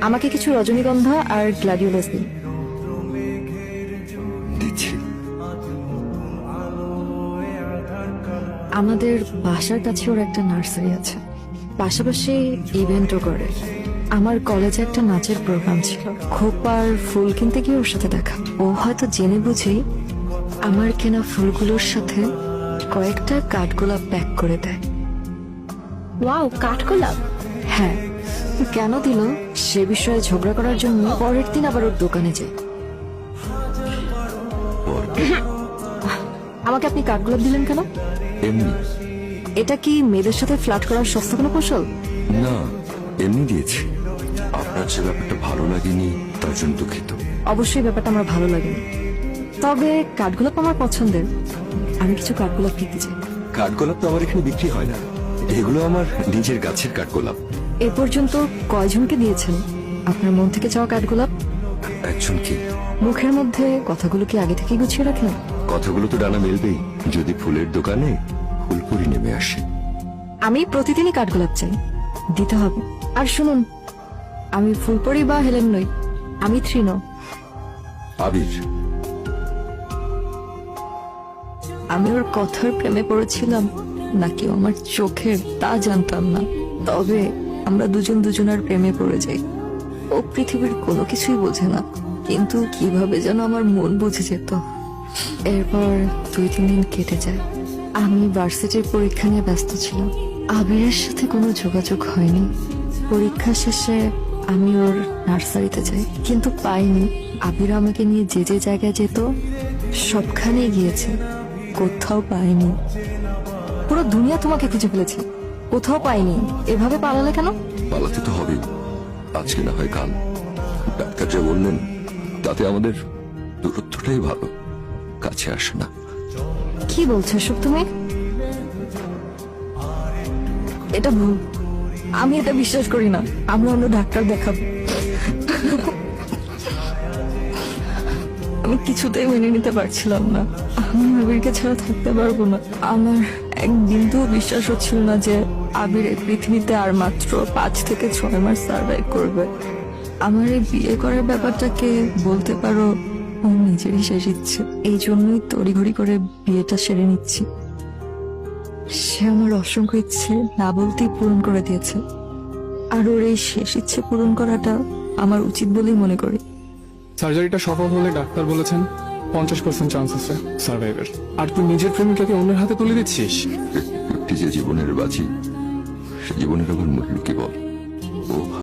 আমাকে কিছু রজনীগন্ধা আর গ্ল্যাডিওলাস দিন। দিচ্ছি। আমাদের বাসার কাছে ওর একটা নার্সারি আছে, পাশাপাশি ইভেন্টও করে। আমার কলেজে একটা নাচের প্রোগ্রাম ছিল, খোপার ফুল কিনতে গিয়ে ওর সাথে দেখা। ও হয়তো জেনে বুঝেই আমার কেনা ফুলগুলোর সাথে কয়েকটা কাঠগোলাপ প্যাক করে দেয়। ওয়াও, কাঠগোলাপ! হ্যাঁ, কেন দিল সে বিষয়ে ঝগড়া করার জন্য পরের দিন আবার ওর দোকানে যায়। আমাকে আপনি কাঠগোলাপ দিলেন কেন? এমনি। এটা কি মেয়েদের সাথে ফ্লার্ট করার সস্তা কোনো কৌশল? না, এমনি দিয়েছি। আপনার যে ব্যাপারটা ভালো লাগেনি তার জন্য দুঃখিত। অবশ্যই ব্যাপারটা আমার ভালো লাগেনি, তবে কাঠগোলাপ আমার পছন্দের। আমি কিছু কাঠগোলাপ কিনতে চাই। কাঠগোলাপ তো আমার এখানে বিক্রি হয় না, এগুলো আমার নিজের গাছের কাঠগোলাপ। এ পর্যন্ত কয়জনকে দিয়েছেন আপনার মন থেকে চাওয়া কাঠগোলাপ? একজন কি? মুখের মধ্যে কথাগুলো কি আগে থেকে গুছিয়ে রাখেন? কথাগুলো তো ডানা মেলবেই যদি ফুলের দোকানে ফুলপুরি নেমে আসে। আমি প্রতিদিনই কাঠগোলাপ চাই, দিতে হবে। আর শুনুন, আমি ফুলপরি বা হেলেন নই, আমি তৃণ। আবির। আমি ওর কথার প্রেমে পড়েছিলাম নাকি আমার চোখের তা জানতাম না, তবে আমরা দুজন দুজনের প্রেমে পড়ে যাই। ও পৃথিবীর কোনো কিছুই বোঝে না, কিন্তু কিভাবে যেন আমার মন বুঝে যেত। এরপর 2-3 দিন কেটে যায়। আমি ভার্সিটির পরীক্ষা নিয়ে ব্যস্ত ছিলাম, আবিরের সাথে কোনো যোগাযোগ হয়নি। পরীক্ষা শেষে আমি ওর নার্সারিতে যাই, কিন্তু পাইনি। আবির আমাকে নিয়ে যে যে জায়গায় যেত সবখানে গিয়েছে, কোথাও পাইনি। পুরো দুনিয়া তোমাকে খুঁজে ফেলেছে, কোথাও পাইনি। এভাবে পালালে কেন? পালাতে তো হবেই, আজকে না হয় কাল। ডাক্তার যা বললেন তাতে আমাদের দূরত্বটাই ভালো, কাছে আসে না। কি বলছো এসব তুমি? এটা ভুল, আমি এটা বিশ্বাস করি না। আমরা অন্য ডাক্তার দেখাবো। আমি কিছুতেই মেনে নিতে পারছিলাম না, আমি আবিরকে ছাড়া থাকতে পারবো না। আমার এক বিন্দু বিশ্বাস হচ্ছিল না যে আবির এই পৃথিবীতে আর মাত্র 5 থেকে 6 মাস সার্ভাইভ করবে। আমার এই বিয়ে করার ব্যাপারটাকে বলতে পারো ও নিজেরই শেষ ইচ্ছে, এই জন্যই তড়িঘড়ি করে বিয়েটা সেরে নিচ্ছি। সে আমার অসংখ্য ইচ্ছে না বলতেই পূরণ করে দিয়েছে, আর ওর এই শেষ ইচ্ছে পূরণ করাটা আমার উচিত বলেই মনে করি। সার্জারিটা সফল হলে ডাক্তার বলেছেন 50% চান্স আছে সার্ভাইভের। আর তুই নিজের প্রেমিকাকে অন্যের হাতে তুলে দিচ্ছিস। যে জীবনের বাজি, সে জীবনের আবার মূল্য কি বল?